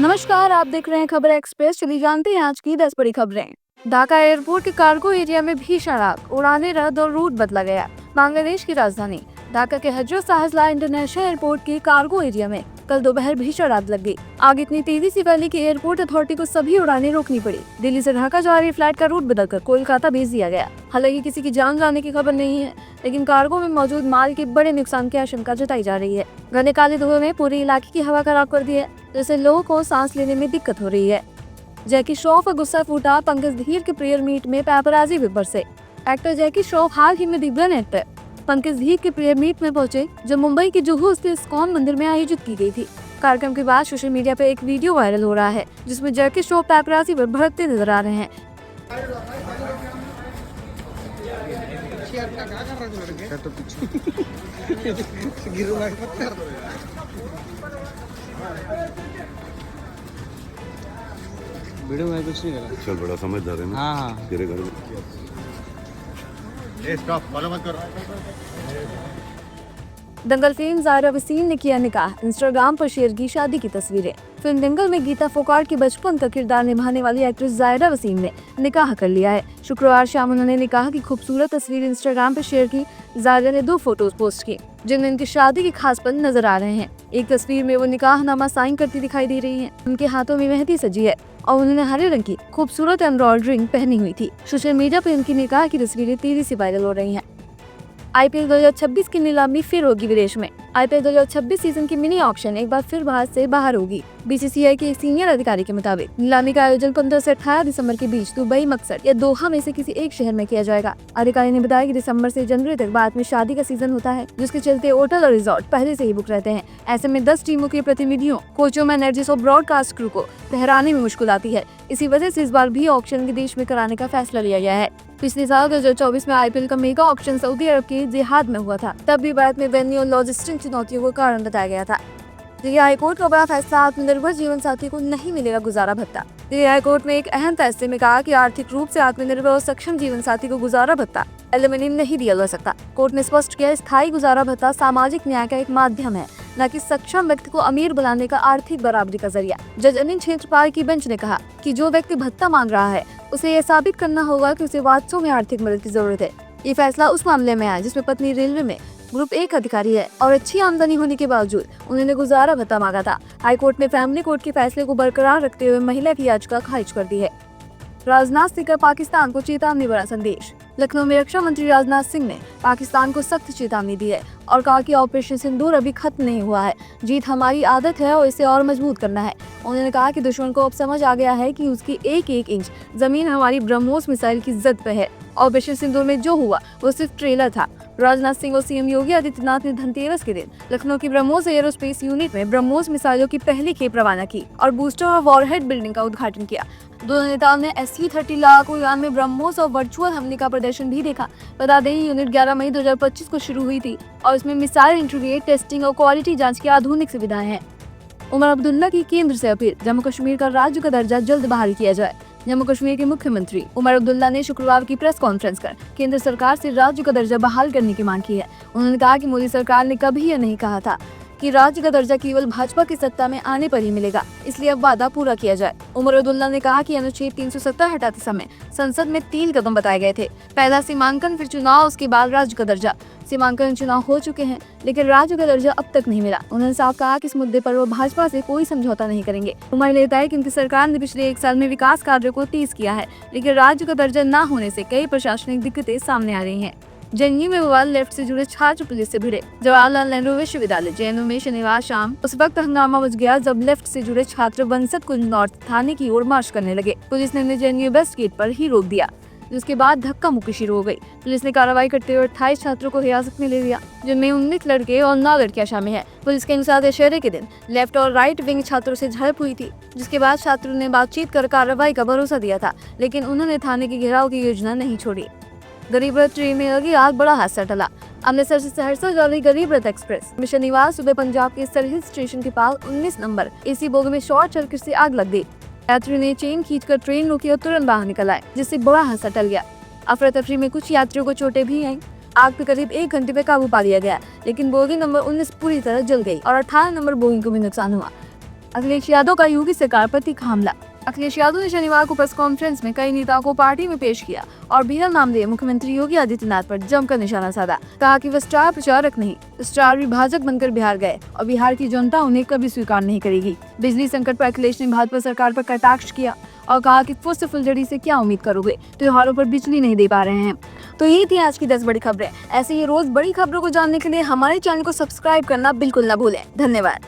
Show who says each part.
Speaker 1: नमस्कार, आप देख रहे हैं खबर एक्सप्रेस। चलिए जानते हैं आज की 10 बड़ी खबरें। ढाका एयरपोर्ट के कार्गो एरिया में भीषण आग, उड़ानें रद्द और रूट बदला गया। बांग्लादेश की राजधानी ढाका के हजरत शाहजलाल इंटरनेशनल एयरपोर्ट के कार्गो एरिया में कल दोपहर भीषण आग लग गई। आग इतनी तेजी से फैली कि एयरपोर्ट अथॉरिटी को सभी उड़ानें रोकनी पड़ी। दिल्ली से ढाका जा रही फ्लाइट का रूट बदलकर कोलकाता भेज दिया गया। हालांकि किसी की जान जाने की खबर नहीं है, लेकिन कार्गो में मौजूद माल के बड़े नुकसान की आशंका जताई जा रही है। घने काले धुएं ने पूरे इलाके की हवा खराब कर दी है, जिससे लोगों को सांस लेने में दिक्कत हो रही है। जैकी श्रॉफ का गुस्सा फूटा, पंकज धीर के प्रेयर मीट में पैपराजी भी बरसे। एक्टर जैकी श्रॉफ हाल ही में दिग्गज एक्टर पंकज धीर के प्रेयर मीट में पहुंचे, जो मुंबई के जुहू स्थित इस्कॉन मंदिर में आयोजित की गई थी। कार्यक्रम के बाद सोशल मीडिया पर एक वीडियो वायरल हो रहा है, जिसमें जैकी श्रॉफ पैपराजी पर भड़कते नजर आ रहे हैं।
Speaker 2: वीडियो में कुछ नहीं करा।
Speaker 3: चल बड़ा समझदार है ना।
Speaker 2: हाँ
Speaker 3: तेरे घर में
Speaker 4: स्टॉप फॉलो मत करो।
Speaker 1: दंगल फेम ज़ायरा वसीम ने किया निकाह, इंस्टाग्राम पर शेयर की शादी की तस्वीरें। फिल्म दंगल में गीता फोगाट के बचपन का किरदार निभाने वाली एक्ट्रेस ज़ायरा वसीम ने निकाह कर लिया है। शुक्रवार शाम उन्होंने निकाह की खूबसूरत तस्वीर इंस्टाग्राम पर शेयर की। ज़ायरा ने 2 फोटोज पोस्ट की, जिनमें उनकी शादी के खास पल नजर आ रहे हैं। एक तस्वीर में वो निकाहनामा साइन करती दिखाई दे रही हैं। उनके हाथों में मेहंदी सजी है और उन्होंने हरे रंग की खूबसूरत एम्ब्रॉयडरिंग पहनी हुई थी। सोशल मीडिया पर उनकी निकाह की तस्वीरें तेजी से वायरल हो रही हैं। आईपीएल 2026 की नीलामी फिर होगी विदेश में। आईपीएल 2026 सीजन की मिनी ऑक्शन एक बार फिर भारत से बाहर होगी। बीसीसीआई के एक सीनियर अधिकारी के मुताबिक नीलामी का आयोजन 15 से 18 दिसंबर के बीच दुबई, मकसद या दोहा में से किसी एक शहर में किया जाएगा। अधिकारी ने बताया कि दिसंबर से जनवरी तक भारत में शादी का सीजन होता है, जिसके चलते होटल और रिजॉर्ट पहले से ही बुक रहते हैं। ऐसे में 10 टीमों के प्रतिनिधियों, कोचों, मैनेजर्स और ब्रॉडकास्ट क्रू को ठहराने में मुश्किल आती है। इसी वजह से इस बार भी ऑक्शन विदेश में कराने का फैसला लिया गया है। पिछले साल 2024 में आईपीएल का मेगा ऑक्शन सऊदी अरब के जिहाद में हुआ था। तब भी भारत में वेन्यू और लॉजिस्टिक चुनौतियों को कारण बताया गया था। दिल्ली हाईकोर्ट का बड़ा फैसला, आत्मनिर्भर जीवन साथी को नहीं मिलेगा गुजारा भत्ता। दिल्ली हाईकोर्ट में एक अहम फैसले में कहा कि आर्थिक रूप से आत्मनिर्भर और सक्षम जीवन साथी को गुजारा भत्ता एल्यूमिनियम नहीं दिया जा सकता। कोर्ट ने स्पष्ट किया, स्थायी गुजारा भत्ता सामाजिक न्याय का एक माध्यम है, न कि सक्षम व्यक्ति को अमीर बनाने का आर्थिक बराबरी का जरिया। जज अनिल क्षेत्रपाल की बेंच ने कहा कि जो व्यक्ति भत्ता मांग रहा है, उसे यह साबित करना होगा कि उसे वास्तव में आर्थिक मदद की जरूरत है। ये फैसला उस मामले में आया जिसमें पत्नी रेलवे में ग्रुप 1 अधिकारी है और अच्छी आमदनी होने के बावजूद उन्होंने गुजारा भत्ता मांगा था। हाईकोर्ट ने फैमिली कोर्ट के फैसले को बरकरार रखते हुए महिला की याचिका खारिज कर दी है। राजनाथ सिंह का पाकिस्तान को चेतावनी भरा संदेश। लखनऊ में रक्षा मंत्री राजनाथ सिंह ने पाकिस्तान को सख्त चेतावनी दी है और कहा कि ऑपरेशन सिंदूर अभी खत्म नहीं हुआ है, जीत हमारी आदत है और इसे और मजबूत करना है। उन्होंने कहा कि दुश्मन को अब समझ आ गया है कि उसकी एक इंच जमीन हमारी ब्रह्मोस मिसाइल की जद पे है। ऑपरेशन सिंदूर में जो हुआ वो सिर्फ ट्रेलर था। राजनाथ सिंह और सीएम योगी आदित्यनाथ ने धनतेरस के दिन लखनऊ की ब्रह्मोस एयरोस्पेस यूनिट में ब्रह्मोस मिसाइलों की पहली खेप रवाना की और बूस्टर और वॉरहेड बिल्डिंग का उद्घाटन किया। दोनों नेताओं ने SC-30 लड़ाकू विमान में ब्रह्मोस और वर्चुअल हमले का प्रदर्शन भी देखा। बता दें, यूनिट 11 मई 2025 को शुरू हुई थी और इसमें मिसाइल इंटीग्रेट टेस्टिंग और क्वालिटी जांच की आधुनिक सुविधाएं हैं। उमर अब्दुल्ला की केंद्र से अपील, जम्मू कश्मीर का राज्य का दर्जा जल्द बहाल किया जाए। जम्मू कश्मीर के मुख्यमंत्री उमर अब्दुल्ला ने शुक्रवार की प्रेस कॉन्फ्रेंस कर केंद्र सरकार से राज्य का दर्जा बहाल करने की मांग की है। उन्होंने कहा कि मोदी सरकार ने कभी यह नहीं कहा था कि राज्य का दर्जा केवल भाजपा की सत्ता में आने पर ही मिलेगा, इसलिए अब वादा पूरा किया जाए। उमर अब्दुल्ला ने कहा कि अनुच्छेद 370 हटाते समय संसद में 3 कदम बताए गए थे। पहला सीमांकन, फिर चुनाव, उसके बाद राज्य का दर्जा। सीमांकन, चुनाव हो चुके हैं, लेकिन राज्य का दर्जा अब तक नहीं मिला। उन्होंने साफ कहा कि इस मुद्दे पर वो भाजपा से कोई समझौता नहीं करेंगे। उमर ने बताया कि उनकी सरकार ने पिछले 1 साल में विकास कार्यों को तेज किया है, लेकिन राज्य का दर्जा न होने से कई प्रशासनिक दिक्कतें सामने आ रही हैं। जेएनयू में बवाल, लेफ्ट से जुड़े छात्र पुलिस से भिड़े। जवाहरलाल नेहरू विश्वविद्यालय जेएनयू में शनिवार शाम उस वक्त हंगामा मच गया जब लेफ्ट से जुड़े छात्र बंसत कुंज नॉर्थ थाने की ओर मार्च करने लगे। पुलिस ने उन्हें जेएनयू वेस्ट गेट पर ही रोक दिया, जिसके बाद धक्का मुक्की शुरू हो गई। पुलिस ने कार्रवाई करते हुए 28 छात्रों को हिरासत में ले लिया, जिनमें 19 लड़के और 9 लड़कियां शामिल हैं। पुलिस के अनुसार दशहरे के दिन लेफ्ट और राइट विंग छात्रों से झड़प हुई थी, जिसके बाद छात्रों ने बातचीत कर कार्रवाई का भरोसा दिया था, लेकिन उन्होंने थाने के घेराव की योजना नहीं छोड़ी। गरीब रथ ट्रेन में लगी आग, बड़ा हादसा टला। अमृतसर से सहरसा जा रही गरीब रथ एक्सप्रेस में शनिवार सुबह पंजाब के सरहिंद स्टेशन के पास 19 नंबर एसी बोगी में शॉर्ट सर्किट से आग लग गई। यात्री ने चेन खींचकर ट्रेन रोकी और तुरंत बाहर निकल आए, जिससे बड़ा हादसा टल गया। अफरा तफरी में कुछ यात्रियों को चोटें भी आईं। आग पे करीब 1 घंटे में काबू पा लिया गया, लेकिन बोगी नंबर 19 पूरी तरह जल गई और 18 नंबर बोगी को भी नुकसान हुआ। अखिलेश यादव का योगी सरकार पर तीखा हमला। अखिलेश यादव ने शनिवार को प्रेस कॉन्फ्रेंस में कई नेताओं को पार्टी में पेश किया और बीएल नामदेव मुख्यमंत्री योगी आदित्यनाथ पर जमकर निशाना साधा। कहा कि वे स्टार प्रचारक नहीं, स्टार विभाजक बनकर बिहार गए और बिहार की जनता उन्हें कभी स्वीकार नहीं करेगी। बिजली संकट पर अखिलेश ने भाजपा सरकार पर कटाक्ष किया और कहा कि फुलझड़ी से क्या उम्मीद करोगे, त्योहारों पर बिजली नहीं दे पा रहे हैं। तो ये थी आज की 10 बड़ी खबरें। ऐसे ही रोज बड़ी खबरों को जानने के लिए हमारे चैनल को सब्सक्राइब करना बिल्कुल न भूलें। धन्यवाद।